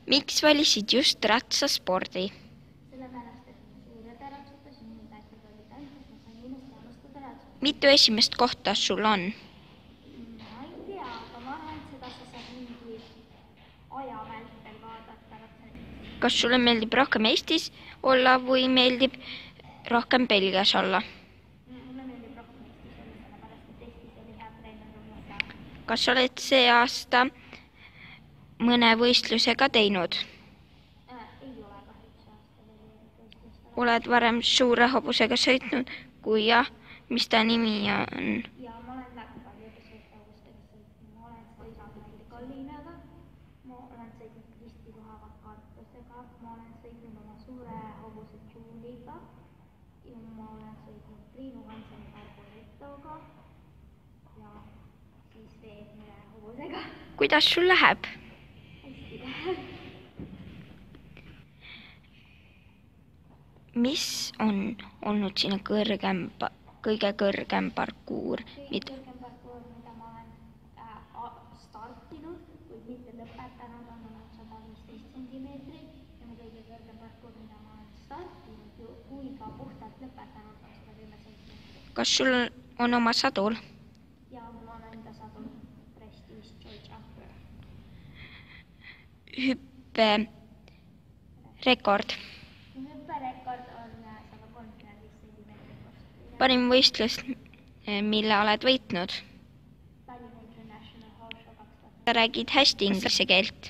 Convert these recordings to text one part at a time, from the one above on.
Miks valisid just ratsaspordi? Sellepärast, et suured ratsutas juunipäevad olid ainult, ma sain ilusti alustada ratsutada. Mitu esimest kohta sul on? Ma ei tea, aga ma arvan, et seda sa saad mingi aja vältel vaadata. Kas sulle meeldib rohkem Eestis olla või meeldib rohkem Belgias olla? Mulle meeldib rohkem Eestis olla, sellepärast et Eestis oli hea treener. Kas oled see aasta mõne võistlusega teinud? Ei ole kahjuks aasta veel võistlust. Oled varem suure hobusega sõitnud? Kui jah, mis ta nimi on? Ja ma olen väga paljude suurte hobustega sõitnud. Ma olen sõitnud Kalliinaga, ma olen sõitnud Kristi Luhavat kartusega, ma olen sõitnud oma suure hobuse Juliga ja ma olen sõitnud Triinu Hanseni Barbarettoga ja siis veel mõne hobusega. Kuidas sul läheb? Hästi läheb. Mis on olnud sinu kõige kõrgem parkuur? Kõige kõrgem parkuur, mida ma olen startinud, kuid mitte lõpetanud, on olnud 115 sentimeetrit ja mu kõige kõrgem parkuur, mida ma olen startinud, kui ka puhtalt lõpetanud, on 110 sentimeetrit. Kas sul on oma sadur? Ja mul on enda sadur Prestige Joy Jumper. Hüpperekord. Hüpperekord on 135 sentimeetrit. Parim võistlus, mille oled võitnud? Tallinna International Horse Show 2000. Sa räägid hästi inglise keelt.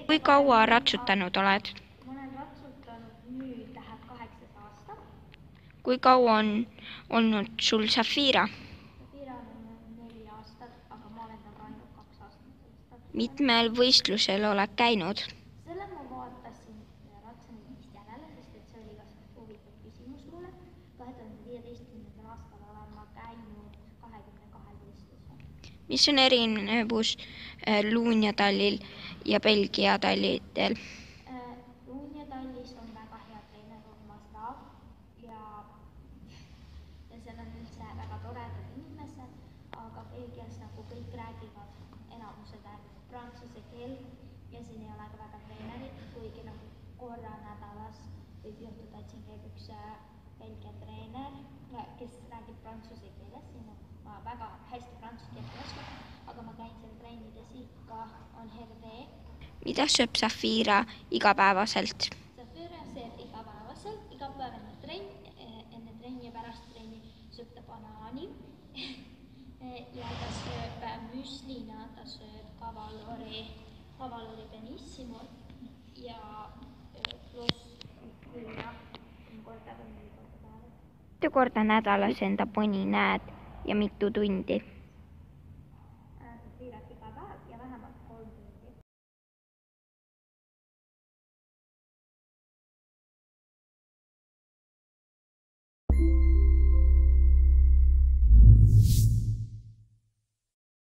Kui kaua ratsutanud oled? Ma olen ratsutanud, nüüd läheb 8. aasta. Kui kaua on olnud sul Zafira? Zafira on olnud 4 aastat, aga ma olen taga ainult 2 aastat. Mitmel võistlusel oled käinud? Selle ma vaatasin Ratsanetist järele, sest et see oli ka huvitav küsimus mulle. 2015. aastal olen ma käinud 22 võistlusel. Mis on erinevus Luunja tallil ja Belgia tallidel? Luunja tallis on väga hea treener Urmas Raav ja seal on üldse väga toredad inimesed, aga Belgias nagu kõik räägivad enamused prantsuse keelt ja siin ei ole ka väga treenerit, kuigi nagu korra nädalas võib juhtuda, et siin käib üks Belgia treener, kes räägib prantsuse keeles ja ma väga hästi prantsuse keelt ei oska, aga ma käin seal treenides ikka, on herde. Mida sööb Zafira igapäevaselt? Zafira sööb igapäevaselt, igapäevane trenn, enne trenni ja pärast trenni sööb ta banaani ja ta sööb müslina, ta sööb Cavalori Benissimo ja pluss külja 3 korda või 4 korda päevas. Mitu korda nädalas enda poni näed ja mitu tundi?